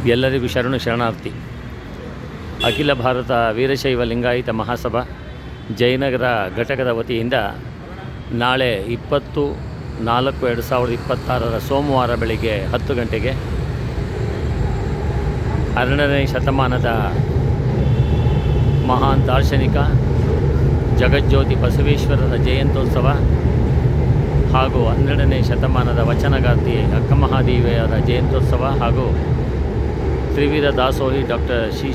ಎಲ್ಲರಿಗೂ ಶರಣು ಶರಣಾರ್ಥಿ. ಅಖಿಲ ಭಾರತ ವೀರಶೈವ ಲಿಂಗಾಯತ ಮಹಾಸಭಾ ಜಯನಗರ ಘಟಕದ ವತಿಯಿಂದ ನಾಳೆ 20/4/2026 ಸೋಮವಾರ ಬೆಳಗ್ಗೆ 10 ಗಂಟೆಗೆ 12ನೇ ಶತಮಾನದ ಮಹಾನ್ ದಾರ್ಶನಿಕ ಜಗಜ್ಯೋತಿ ಬಸವೇಶ್ವರರ ಜಯಂತ್ಯೋತ್ಸವ ಹಾಗೂ 12ನೇ ಶತಮಾನದ ವಚನಗಾರ್ತಿ ಅಕ್ಕಮಹಾದೇವಿಯರ ಜಯಂತ್ಯೋತ್ಸವ ಹಾಗೂ ತ್ರಿವೀರ ದಾಸೋಹಿ ಡಾಕ್ಟರ್ ಶ್ರೀ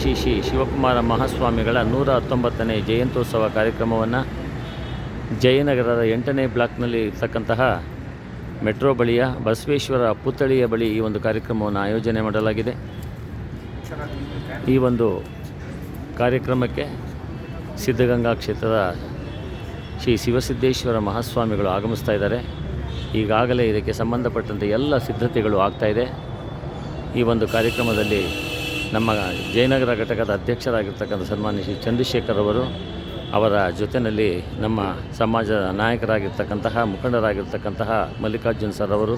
ಶಿವಕುಮಾರ ಮಹಾಸ್ವಾಮಿಗಳ 119ನೇ ಜಯಂತ್ಯೋತ್ಸವ ಕಾರ್ಯಕ್ರಮವನ್ನು ಜಯನಗರದ 8ನೇ ಬ್ಲಾಕ್ನಲ್ಲಿ ಇರ್ತಕ್ಕಂತಹ ಮೆಟ್ರೋ ಬಳಿಯ ಬಸವೇಶ್ವರ ಪುತ್ಥಳಿಯ ಬಳಿ ಈ ಒಂದು ಕಾರ್ಯಕ್ರಮವನ್ನು ಆಯೋಜನೆ ಮಾಡಲಾಗಿದೆ. ಈ ಒಂದು ಕಾರ್ಯಕ್ರಮಕ್ಕೆ ಸಿದ್ಧಗಂಗಾ ಕ್ಷೇತ್ರದ ಶ್ರೀ ಶಿವಸಿದ್ದೇಶ್ವರ ಮಹಾಸ್ವಾಮಿಗಳು ಆಗಮಿಸ್ತಾ ಇದ್ದಾರೆ. ಈಗಾಗಲೇ ಇದಕ್ಕೆ ಸಂಬಂಧಪಟ್ಟಂತೆ ಎಲ್ಲ ಸಿದ್ಧತೆಗಳು ಆಗ್ತಾಯಿದೆ. ಈ ಒಂದು ಕಾರ್ಯಕ್ರಮದಲ್ಲಿ ನಮ್ಮ ಜಯನಗರ ಘಟಕದ ಅಧ್ಯಕ್ಷರಾಗಿರ್ತಕ್ಕಂಥ ಸನ್ಮಾನ್ಯ ಶ್ರೀ ಚಂದ್ರಶೇಖರ್ ಅವರು, ಅವರ ಜೊತೆಯಲ್ಲಿ ನಮ್ಮ ಸಮಾಜದ ನಾಯಕರಾಗಿರ್ತಕ್ಕಂತಹ ಮುಖಂಡರಾಗಿರ್ತಕ್ಕಂತಹ ಮಲ್ಲಿಕಾರ್ಜುನ್ ಸರ್ ಅವರು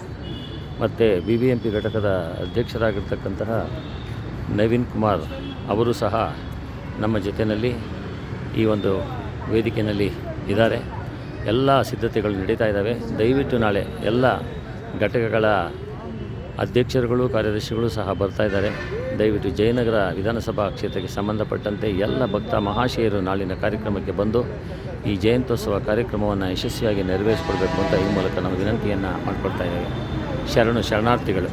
ಮತ್ತು BBMP ಘಟಕದ ಅಧ್ಯಕ್ಷರಾಗಿರ್ತಕ್ಕಂತಹ ನವೀನ್ ಕುಮಾರ್ ಅವರು ಸಹ ನಮ್ಮ ಜೊತೆಯಲ್ಲಿ ಈ ಒಂದು ವೇದಿಕೆಯಲ್ಲಿ ಇದ್ದಾರೆ. ಎಲ್ಲ ಸಿದ್ಧತೆಗಳು ನಡೀತಾ ಇದ್ದಾವೆ. ದಯವಿಟ್ಟು ನಾಳೆ ಎಲ್ಲ ಘಟಕಗಳ ಅಧ್ಯಕ್ಷರುಗಳು ಕಾರ್ಯದರ್ಶಿಗಳು ಸಹ ಬರ್ತಾ ಇದ್ದಾರೆ. ದಯವಿಟ್ಟು ಜಯನಗರ ವಿಧಾನಸಭಾ ಕ್ಷೇತ್ರಕ್ಕೆ ಸಂಬಂಧಪಟ್ಟಂತೆ ಎಲ್ಲ ಭಕ್ತ ಮಹಾಶಯರು ನಾಳಿನ ಕಾರ್ಯಕ್ರಮಕ್ಕೆ ಬಂದು ಈ ಜಯಂತ್ಯೋತ್ಸವ ಕಾರ್ಯಕ್ರಮವನ್ನು ಯಶಸ್ವಿಯಾಗಿ ನೆರವೇರಿಸಿಕೊಡ್ಬೇಕು ಅಂತ ಈ ಮೂಲಕ ನಾವು ವಿನಂತಿಯನ್ನು ಮಾಡಿಕೊಡ್ತಾ ಇದ್ದೇವೆ. ಶರಣಾರ್ಥಿಗಳು.